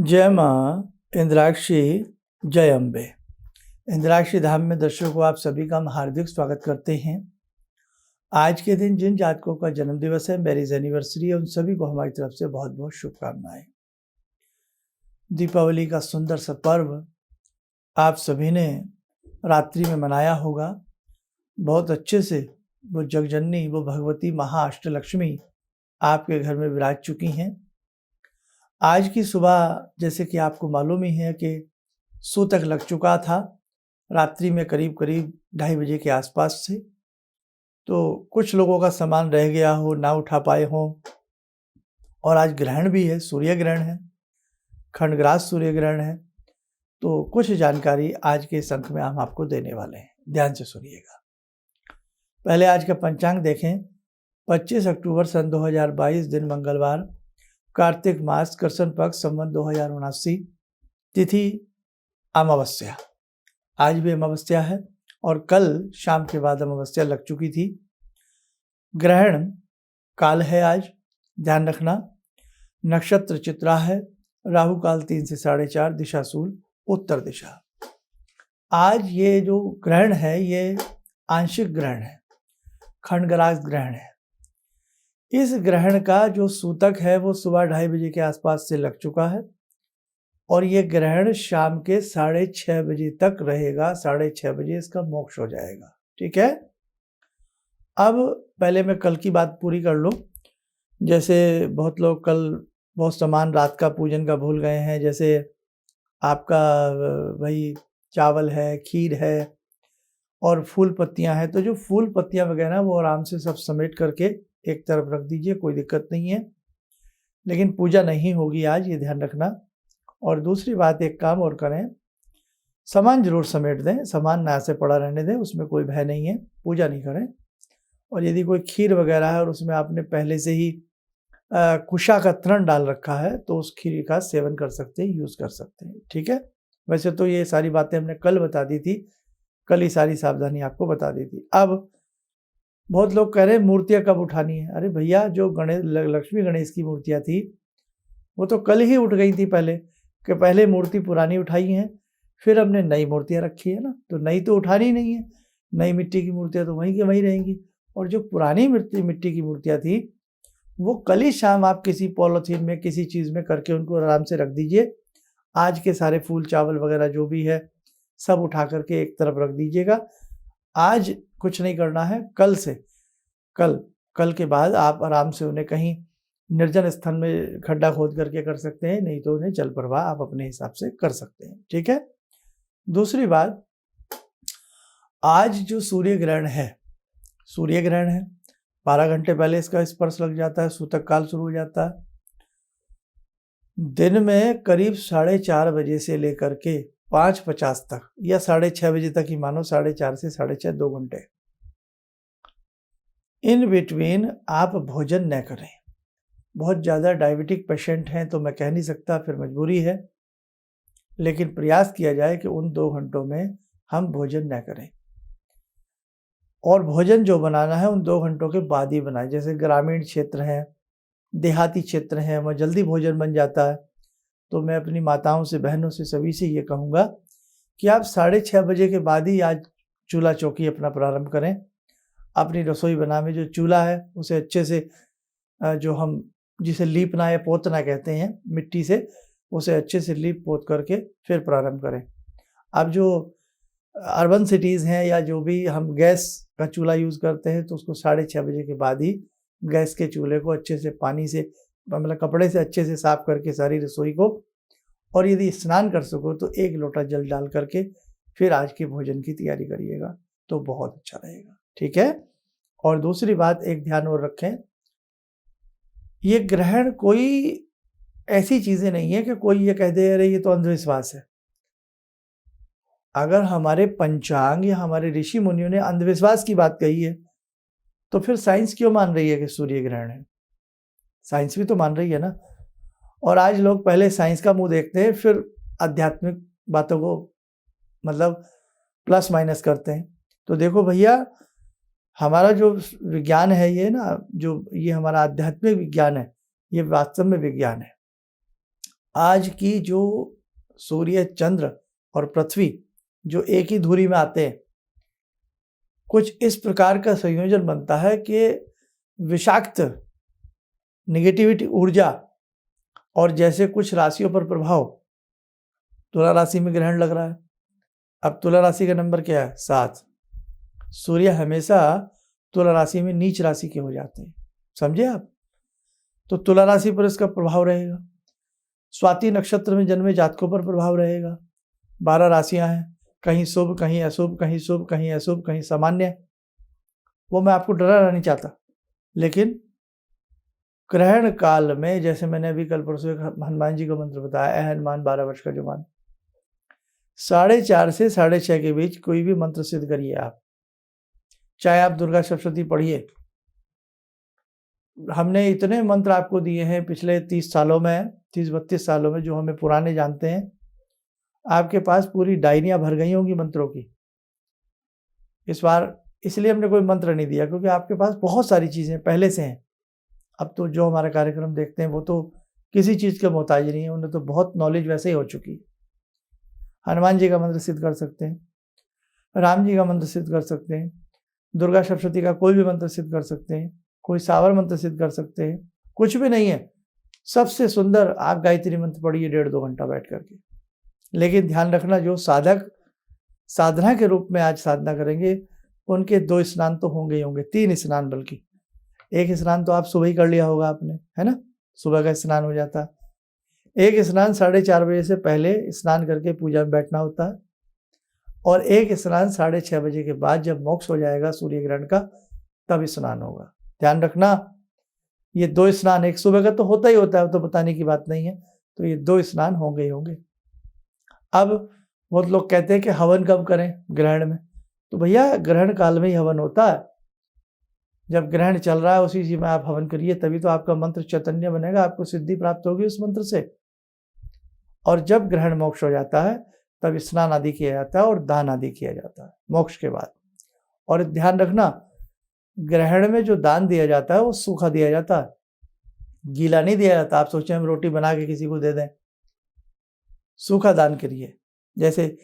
जय माँ इंद्राक्षी, जय अम्बे। इंद्राक्षी धाम में दर्शकों को आप सभी का हम हार्दिक स्वागत करते हैं। आज के दिन जिन जातकों का जन्म दिवस है, मैरिज एनिवर्सरी है, उन सभी को हमारी तरफ से बहुत बहुत शुभकामनाएं। दीपावली का सुंदर सा पर्व आप सभी ने रात्रि में मनाया होगा। बहुत अच्छे से वो जगजननी, वो भगवती महाअष्टलक्ष्मी आपके घर में विराज चुकी हैं। आज की सुबह जैसे कि आपको मालूम ही है कि सूतक लग चुका था रात्रि में करीब 2:30 बजे के आसपास से। तो कुछ लोगों का सामान रह गया हो, ना उठा पाए हो। और आज ग्रहण भी है, सूर्य ग्रहण है, खंडग्रास सूर्य ग्रहण है। तो कुछ जानकारी आज के इस अंक में हम आपको देने वाले हैं, ध्यान से सुनिएगा। पहले आज का पंचांग देखें। 25 अक्टूबर सन 2022, दिन मंगलवार, कार्तिक मास, कृष्ण पक्ष, संवत 2079, तिथि अमावस्या। आज भी अमावस्या है और कल शाम के बाद अमावस्या लग चुकी थी। ग्रहण काल है आज, ध्यान रखना। नक्षत्र चित्रा है, राहु काल 3 से 4:30, दिशा शूल उत्तर दिशा। आज ये जो ग्रहण है ये आंशिक ग्रहण है, खंडग्रास ग्रहण है। इस ग्रहण का जो सूतक है वो सुबह 2:30 बजे के आसपास से लग चुका है और ये ग्रहण शाम के 6:30 बजे तक रहेगा। 6:30 बजे इसका मोक्ष हो जाएगा। ठीक है। अब पहले मैं कल की बात पूरी कर लूँ। जैसे बहुत लोग कल बहुत सामान रात का पूजन का भूल गए हैं। जैसे आपका वही चावल है, खीर है और फूल पत्तियां हैं। तो जो फूल पत्तियां वगैरह वो आराम से सब समेट करके एक तरफ रख दीजिए, कोई दिक्कत नहीं है। लेकिन पूजा नहीं होगी आज, ये ध्यान रखना। और दूसरी बात, एक काम और करें, सामान जरूर समेट दें, सामान ना से पड़ा रहने दें, उसमें कोई भय नहीं है, पूजा नहीं करें। और यदि कोई खीर वगैरह है और उसमें आपने पहले से ही कुशा का तृण डाल रखा है तो उस खीर का सेवन कर सकते हैं, यूज़ कर सकते हैं। ठीक है। वैसे तो ये सारी बातें हमने कल बता दी थी, कल ही सारी सावधानी आपको बता दी थी। अब बहुत लोग कह रहे हैं मूर्तियाँ कब उठानी है। अरे भैया, जो गणेश लक्ष्मी गणेश की मूर्तियाँ थी वो तो कल ही उठ गई थी। पहले मूर्ति पुरानी उठाई हैं, फिर हमने नई मूर्तियाँ रखी है ना, तो नई तो उठानी नहीं है। नई मिट्टी की मूर्तियाँ तो वहीं की वहीं रहेंगी। और जो पुरानी मिट्टी की मूर्तियाँ थी वो कल ही शाम आप किसी पॉलीथीन में, किसी चीज़ में करके उनको आराम से रख दीजिए। आज के सारे फूल चावल वगैरह जो भी है सब उठा करके एक तरफ रख दीजिएगा। आज कुछ नहीं करना है। कल के बाद आप आराम से उन्हें कहीं निर्जन स्थान में खड्डा खोद करके कर सकते हैं, नहीं तो उन्हें जल प्रवाह आप अपने हिसाब से कर सकते हैं। ठीक है। दूसरी बात, आज जो सूर्य ग्रहण है 12 घंटे पहले इसका स्पर्श लग जाता है, सूतक काल शुरू हो जाता है। दिन में करीब 4:30 बजे से लेकर के 5:50 तक या 6:30 बजे तक ही मानो, 4:30 से 6:30 2 घंटे, इन बिटवीन आप भोजन न करें। बहुत ज़्यादा डायबिटिक पेशेंट हैं तो मैं कह नहीं सकता, फिर मजबूरी है, लेकिन प्रयास किया जाए कि उन 2 घंटों में हम भोजन न करें। और भोजन जो बनाना है उन 2 घंटों के बाद ही बनाएं। जैसे ग्रामीण क्षेत्र हैं, देहाती क्षेत्र हैं, वहाँ जल्दी भोजन बन जाता है। तो मैं अपनी माताओं से, बहनों से, सभी से ये कहूँगा कि आप 6:30 बजे के बाद ही आज चूल्हा चौकी अपना प्रारंभ करें। अपनी रसोई बनाने जो चूल्हा है उसे अच्छे से, जो हम जिसे लीपना या पोतना कहते हैं मिट्टी से, उसे अच्छे से लीप पोत करके फिर प्रारंभ करें। अब जो अर्बन सिटीज़ हैं या जो भी हम गैस का चूल्हा यूज़ करते हैं तो उसको 6:30 बजे के बाद ही गैस के चूल्हे को अच्छे से पानी से, मतलब कपड़े से अच्छे से साफ करके सारी रसोई को, और यदि स्नान कर सको तो 1 लोटा जल डाल करके फिर आज के भोजन की तैयारी करिएगा तो बहुत अच्छा रहेगा। ठीक है। और दूसरी बात, एक ध्यान और रखें, ये ग्रहण कोई ऐसी चीज़ें नहीं है कि कोई ये कह दे अरे ये तो अंधविश्वास है। अगर हमारे पंचांग या हमारे ऋषि मुनियों ने अंधविश्वास की बात कही है तो फिर साइंस क्यों मान रही है कि सूर्य ग्रहण है? साइंस भी तो मान रही है ना। और आज लोग पहले साइंस का मुंह देखते हैं, फिर आध्यात्मिक बातों को मतलब प्लस माइनस करते हैं। तो देखो भैया, हमारा जो विज्ञान है ये ना, जो ये हमारा आध्यात्मिक विज्ञान है, ये वास्तव में विज्ञान है। आज की जो सूर्य, चंद्र और पृथ्वी जो एक ही धुरी में आते हैं, कुछ इस प्रकार का संयोजन बनता है कि विषाक्त नेगेटिविटी ऊर्जा और जैसे कुछ राशियों पर प्रभाव, तुला राशि में ग्रहण लग रहा है। अब तुला राशि का नंबर क्या है? 7। सूर्य हमेशा तुला राशि में नीच राशि के हो जाते हैं, समझे आप? तो तुला राशि पर इसका प्रभाव रहेगा। स्वाति नक्षत्र में जन्मे जातकों पर प्रभाव रहेगा। 12 राशियां हैं, कहीं शुभ, कहीं अशुभ, कहीं शुभ, कहीं अशुभ, कहीं सामान्य। वो मैं आपको डराना नहीं चाहता, लेकिन ग्रहण काल में, जैसे मैंने अभी कल परसों एक हनुमान जी का मंत्र बताया, ऐ हनुमान 12 वर्ष का जवान, 4:30 से 6:30 के बीच कोई भी मंत्र सिद्ध करिए आप, चाहे आप दुर्गा सप्तशती पढ़िए। हमने इतने मंत्र आपको दिए हैं पिछले 30 सालों में, 30-32 सालों में, जो हमें पुराने जानते हैं। आपके पास पूरी डायरियां भर गई होंगी मंत्रों की। इस बार इसलिए हमने कोई मंत्र नहीं दिया क्योंकि आपके पास बहुत सारी चीज़ें पहले से हैं। अब तो जो हमारा कार्यक्रम देखते हैं वो तो किसी चीज़ के मोहताज नहीं है, उन्हें तो बहुत नॉलेज वैसे ही हो चुकी है। हनुमान जी का मंत्र सिद्ध कर सकते हैं, राम जी का मंत्र सिद्ध कर सकते हैं, दुर्गा सप्तशती का कोई भी मंत्र सिद्ध कर सकते हैं, कोई सावर मंत्र सिद्ध कर सकते हैं। कुछ भी नहीं है, सबसे सुंदर आप गायत्री मंत्र पढ़िए 1.5-2 घंटा बैठ करके। लेकिन ध्यान रखना, जो साधक साधना के रूप में आज साधना करेंगे उनके 2 स्नान तो होंगे ही होंगे, 3 स्नान बल्कि। एक स्नान तो आप सुबह ही कर लिया होगा आपने, है ना? सुबह का स्नान हो जाता है। एक स्नान 4:30 बजे से पहले स्नान करके पूजा में बैठना होता है, और एक स्नान 6:30 बजे के बाद जब मोक्ष हो जाएगा सूर्य ग्रहण का, तब स्नान होगा। ध्यान रखना, ये 2 स्नान, एक सुबह का तो होता ही होता है, तो बताने की बात नहीं है, तो ये 2 स्नान होंगे ही होंगे। अब बहुत लोग कहते हैं कि हवन कब करें ग्रहण में, तो भैया ग्रहण काल में ही हवन होता है। जब ग्रहण चल रहा है उसी चीज में आप हवन करिए, तभी तो आपका मंत्र चैतन्य बनेगा, आपको सिद्धि प्राप्त होगी उस मंत्र से। और जब ग्रहण मोक्ष हो जाता है तब स्नान आदि किया जाता है और दान आदि किया जाता है मोक्ष के बाद। और ध्यान रखना, ग्रहण में जो दान दिया जाता है वो सूखा दिया जाता है, गीला नहीं दिया जाता। आप सोचें हम रोटी बना के किसी को दे दें, सूखा दान करिए। जैसे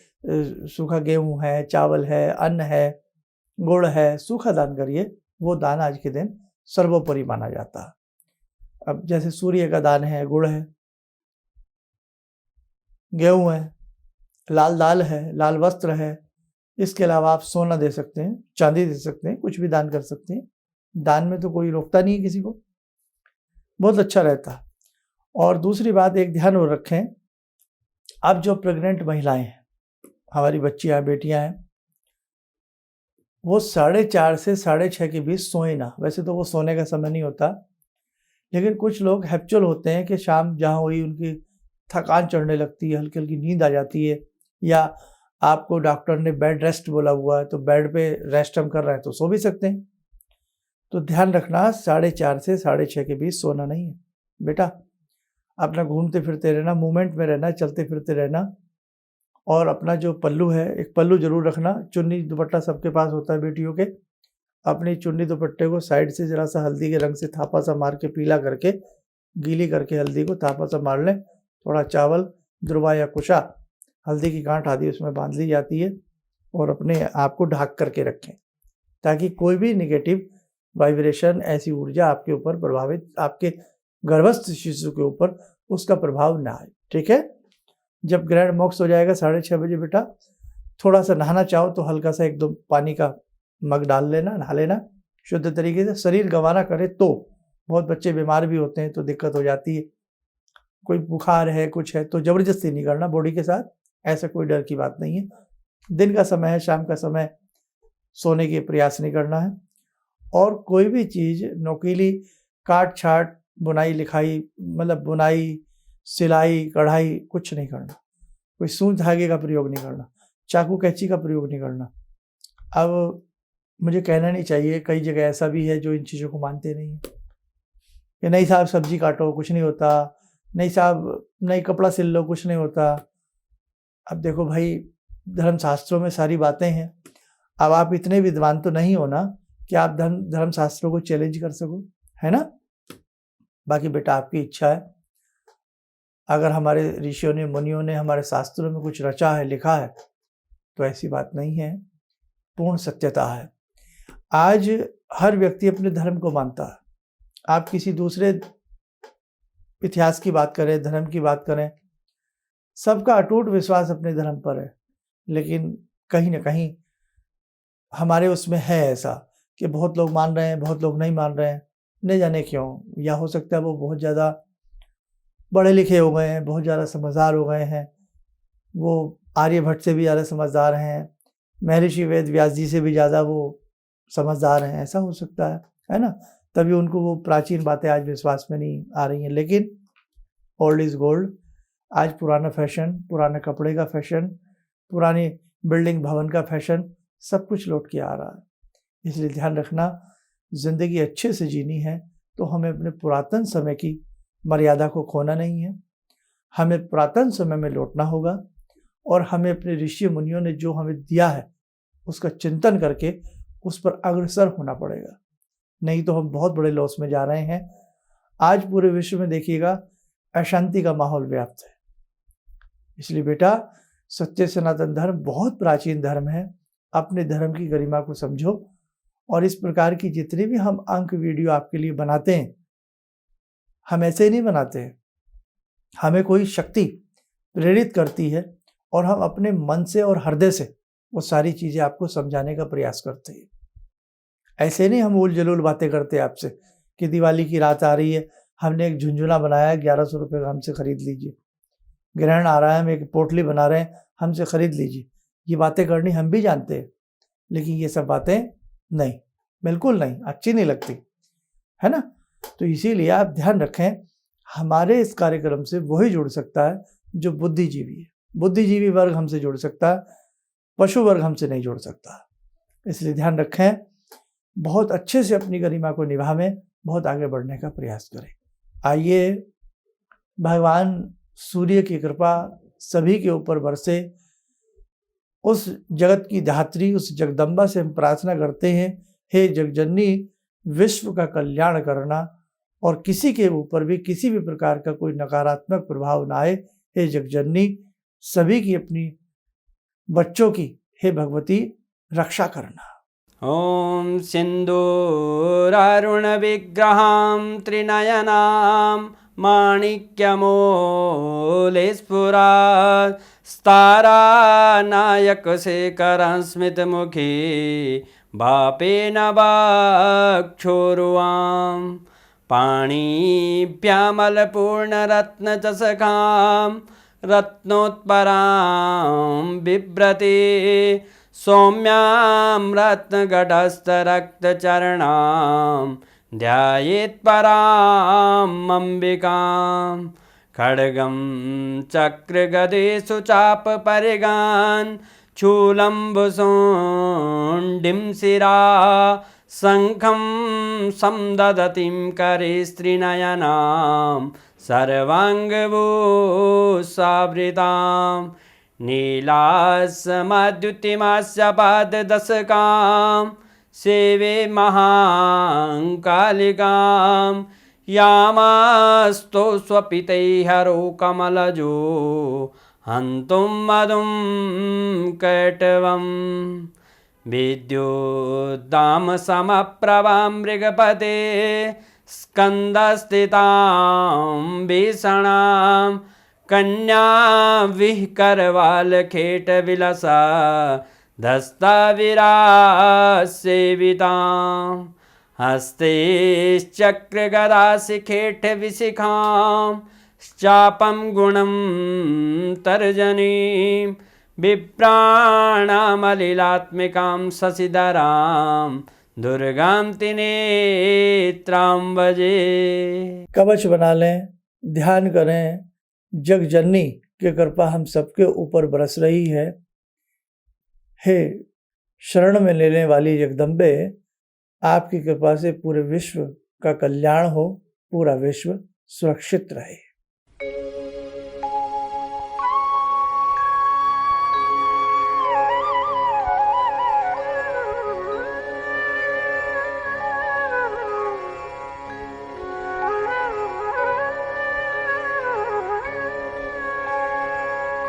सूखा गेहूं है, चावल है, अन्न है, गुड़ है, सूखा दान करिए। वो दान आज के दिन सर्वोपरि माना जाता है। अब जैसे सूर्य का दान है, गुड़ है, गेहूं है, लाल दाल है, लाल वस्त्र है। इसके अलावा आप सोना दे सकते हैं, चांदी दे सकते हैं, कुछ भी दान कर सकते हैं। दान में तो कोई रोकता नहीं है किसी को, बहुत अच्छा रहता है। और दूसरी बात एक ध्यान और रखें, अब जो प्रेग्नेंट महिलाएं हैं, हमारी बच्चियां, बेटियां हैं, वो 4:30 से 6:30 के बीच सोए ना। वैसे तो वो सोने का समय नहीं होता, लेकिन कुछ लोग हैप्चुअल होते हैं कि शाम जहाँ हुई उनकी थकान चढ़ने लगती है, हल्की हल्की नींद आ जाती है, या आपको डॉक्टर ने बेड रेस्ट बोला हुआ है तो बेड पे रेस्ट हम कर रहे हैं तो सो भी सकते हैं। तो ध्यान रखना, 4:30 से 6:30 के बीच सोना नहीं है बेटा। अपना घूमते फिरते रहना, मूवमेंट में रहना, चलते फिरते रहना। और अपना जो पल्लू है, एक पल्लू जरूर रखना। चुन्नी दुपट्टा सबके पास होता है बेटियों के, अपनी चुन्नी दुपट्टे को साइड से जरा सा हल्दी के रंग से थापा सा मार के, पीला करके, गीली करके हल्दी को थापा सा मार लें। थोड़ा चावल, दुर्वा या कुशा, हल्दी की गांठ आदि उसमें बांध ली जाती है, और अपने आप को ढक करके रखें ताकि कोई भी निगेटिव वाइब्रेशन, ऐसी ऊर्जा आपके ऊपर प्रभावित, आपके गर्भस्थ शिशु के ऊपर उसका प्रभाव ना आए। ठीक है? जब ग्रहण मोक्ष हो जाएगा 6:30 बजे बेटा, थोड़ा सा नहाना चाहो तो हल्का सा 1-2 पानी का मग डाल लेना, नहा लेना शुद्ध तरीके से। शरीर गंवाना करे तो, बहुत बच्चे बीमार भी होते हैं तो दिक्कत हो जाती है, कोई बुखार है, कुछ है, तो जबरदस्ती नहीं करना बॉडी के साथ, ऐसा कोई डर की बात नहीं है। दिन का समय है, शाम का समय, सोने के प्रयास नहीं करना है। और कोई भी चीज़ नोकीली, काट छाट, बुनाई लिखाई, मतलब बुनाई, सिलाई, कढ़ाई, कुछ नहीं करना। कोई सुई धागे का प्रयोग नहीं करना, चाकू कैंची का प्रयोग नहीं करना। अब मुझे कहना नहीं चाहिए, कई जगह ऐसा भी है जो इन चीज़ों को मानते नहीं हैं कि नहीं साहब सब्जी काटो कुछ नहीं होता, नहीं साहब नहीं कपड़ा सिल लो कुछ नहीं होता। अब देखो भाई, धर्मशास्त्रों में सारी बातें हैं। अब आप इतने विद्वान तो नहीं हो ना कि आप धर्मशास्त्रों को चैलेंज कर सको, है ना? बाकी बेटा आपकी इच्छा है, अगर हमारे ऋषियों ने, मुनियों ने, हमारे शास्त्रों में कुछ रचा है, लिखा है, तो ऐसी बात नहीं है, पूर्ण सत्यता है। आज हर व्यक्ति अपने धर्म को मानता है। आप किसी दूसरे इतिहास की बात करें, धर्म की बात करें, सबका अटूट विश्वास अपने धर्म पर है, लेकिन कहीं ना कहीं हमारे उसमें है ऐसा कि बहुत लोग मान रहे हैं, बहुत लोग नहीं मान रहे हैं, नहीं जाने क्यों। या हो सकता है वो बहुत ज़्यादा पढ़े लिखे हो गए हैं, बहुत ज़्यादा समझदार हो गए हैं, वो आर्यभट्ट से भी ज़्यादा समझदार हैं, महर्षि वेद व्यास जी से भी ज़्यादा वो समझदार हैं, ऐसा हो सकता है ना। तभी उनको वो प्राचीन बातें आज विश्वास में नहीं आ रही हैं। लेकिन ओल्ड इज़ गोल्ड। आज पुराना फैशन, पुराने कपड़े का फैशन, पुरानी बिल्डिंग भवन का फैशन, सब कुछ लौट के आ रहा है। इसलिए ध्यान रखना, ज़िंदगी अच्छे से जीनी है तो हमें अपने पुरातन समय की मर्यादा को खोना नहीं है, हमें पुरातन समय में लौटना होगा और हमें अपने ऋषि मुनियों ने जो हमें दिया है उसका चिंतन करके उस पर अग्रसर होना पड़ेगा, नहीं तो हम बहुत बड़े लॉस में जा रहे हैं। आज पूरे विश्व में देखिएगा अशांति का माहौल व्याप्त है। इसलिए बेटा, सत्य सनातन धर्म बहुत प्राचीन धर्म है। अपने धर्म की गरिमा को समझो और इस प्रकार की जितनी भी हम अंक वीडियो आपके लिए बनाते हैं, हम ऐसे ही नहीं बनाते हैं। हमें कोई शक्ति प्रेरित करती है और हम अपने मन से और हृदय से वो सारी चीज़ें आपको समझाने का प्रयास करते हैं। ऐसे नहीं हम उल जलूल बातें करते आपसे कि दिवाली की रात आ रही है, हमने एक झुंझुना बनाया है, 1100 रुपये का, हमसे ख़रीद लीजिए। ग्रहण आ रहा है, हम एक पोटली बना रहे हैं, हमसे ख़रीद लीजिए। ये बातें करनी हम भी जानते हैं, लेकिन ये सब बातें नहीं, बिल्कुल नहीं, अच्छी नहीं लगती, है ना। तो इसीलिए आप ध्यान रखें, हमारे इस कार्यक्रम से वही जुड़ सकता है जो बुद्धिजीवी है। बुद्धिजीवी वर्ग हमसे जुड़ सकता है, पशु वर्ग हमसे नहीं जुड़ सकता। इसलिए ध्यान रखें, बहुत अच्छे से अपनी गरिमा को निभावें, बहुत आगे बढ़ने का प्रयास करें। आइए भगवान सूर्य की कृपा सभी के ऊपर बरसे। उस जगत की धात्री, उस जगदम्बा से हम प्रार्थना करते हैं, हे जगजननी, विश्व का कल्याण करना और किसी के ऊपर भी किसी भी प्रकार का कोई नकारात्मक प्रभाव ना आए। हे जगजननी, सभी की, अपनी बच्चों की, हे भगवती, रक्षा करना। ॐ सिन्दूरारुणविग्रहां त्रिनयनां माणिक्यमौलिस्फुरात् स्तारानायकशेखरं स्मितमुखी वापेन वाक्षोरुवां पाणिभ्यामलपूर्णरत्नचषकां रत्नोत्परां बिभ्रति सौम्यां रत्नघटस्थरक्तचरणां ध्यायेत्पराम् अम्बिकां खड्गं चक्रगदेषु चापपरिगान् शूलम्बुशोण्डिं शिरा शङ्खं संदधतीं करे स्त्रीनयनां सर्वाङ्गभूषावृतां नीलासमद्युतिमास्य पाददशकां सेवे महाकालिकां यामास्तो स्वपितैहरो कमलजो हन्तुं मधुं कैटवम् विद्युद्दामसमप्रभां मृगपते स्कन्दस्थितां भीषणां कन्या विहकरवालखेटविलसा धस्ताविरासेवितां हस्तैश्चक्रगदाशिखेटविशिखां चापं गुणं तर्जनीं विप्राणामलिलात्मिकां शशिधरां दुर्गां त्रिनेत्रां भजे। कवच बना लें, ध्यान करें, जगजननी की कृपा हम सबके ऊपर बरस रही है। हे शरण में लेने वाली जगदम्बे, आपकी कृपा से पूरे विश्व का कल्याण हो, पूरा विश्व सुरक्षित रहे।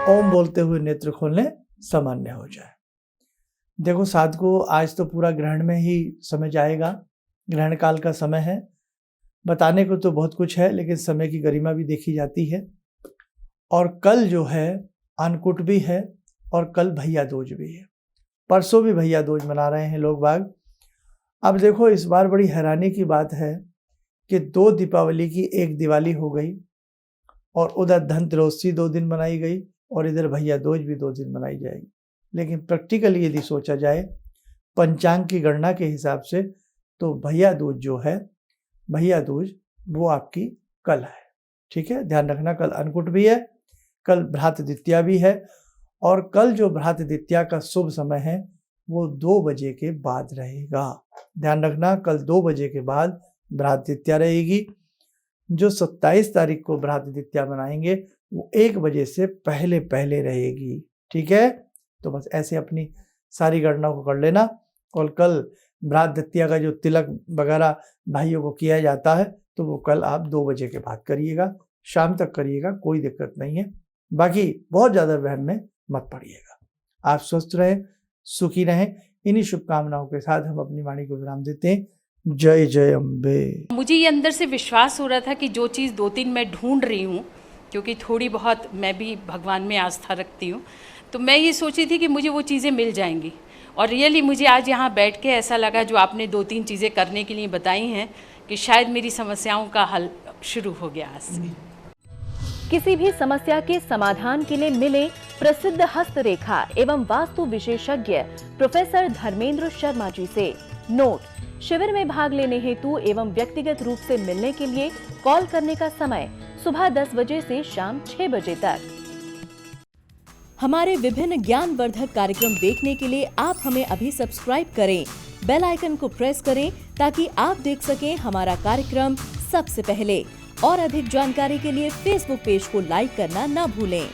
ओम बोलते हुए नेत्र खोलने सामान्य हो जाए। देखो साधको, आज तो पूरा ग्रहण में ही समय जाएगा, ग्रहण काल का समय है। बताने को तो बहुत कुछ है, लेकिन समय की गरिमा भी देखी जाती है। और कल जो है अन्नकूट भी है और कल भैया दूज भी है। परसों भी भैया दूज मना रहे हैं लोग बाग। अब देखो इस बार बड़ी हैरानी की बात है कि 2 दीपावली की एक दिवाली हो गई और उधर धनतेरस 2 दिन मनाई गई और इधर भैया दूज भी 2 दिन मनाई जाएगी। लेकिन प्रैक्टिकली यदि सोचा जाए पंचांग की गणना के हिसाब से तो भैया दूज जो है, भैया दूज वो आपकी कल है। ठीक है, ध्यान रखना, कल अन्नकूट भी है, कल भ्रात द्वितीया भी है और कल जो भ्रात द्वितीया का शुभ समय है वो 2 बजे के बाद रहेगा। ध्यान रखना, कल 2 बजे के बाद भ्रात द्वितीया रहेगी। जो 27 तारीख को भ्रात द्वितीया मनाएंगे वो 1 बजे से पहले पहले रहेगी। ठीक है, तो बस ऐसे अपनी सारी गणना को कर लेना। और कल भ्रात द्वितीया का जो तिलक वगैरह भाइयों को किया जाता है तो वो कल आप 2 बजे के बाद करिएगा, शाम तक करिएगा, कोई दिक्कत नहीं है। बाकी बहुत ज़्यादा वहम में मत पड़िएगा। आप स्वस्थ रहें, सुखी रहें। इन्हीं शुभकामनाओं के साथ हम अपनी वाणी को विराम देते हैं। जय जय अम्बे। मुझे ये अंदर से विश्वास हो रहा था कि जो चीज़ 2-3 मैं ढूंढ रही हूँ, क्योंकि थोड़ी बहुत मैं भी भगवान में आस्था रखती हूँ, तो मैं ये सोची थी कि मुझे वो चीज़ें मिल जाएंगी। और रियली मुझे आज यहाँ बैठ के ऐसा लगा, जो आपने 2-3 चीज़ें करने के लिए बताई हैं, कि शायद मेरी समस्याओं का हल शुरू हो गया आज से। किसी भी समस्या के समाधान के लिए मिले प्रसिद्ध हस्तरेखा एवं वास्तु विशेषज्ञ प्रोफेसर धर्मेंद्र शर्मा जी से। नोट: शिविर में भाग लेने हेतु एवं व्यक्तिगत रूप से मिलने के लिए कॉल करने का समय सुबह 10 बजे से शाम 6 बजे तक। हमारे विभिन्न ज्ञानवर्धक कार्यक्रम देखने के लिए आप हमें अभी सब्सक्राइब करें, बेल आइकन को प्रेस करें ताकि आप देख सकें हमारा कार्यक्रम सबसे पहले। और अधिक जानकारी के लिए फेसबुक पेज को लाइक करना न भूलें।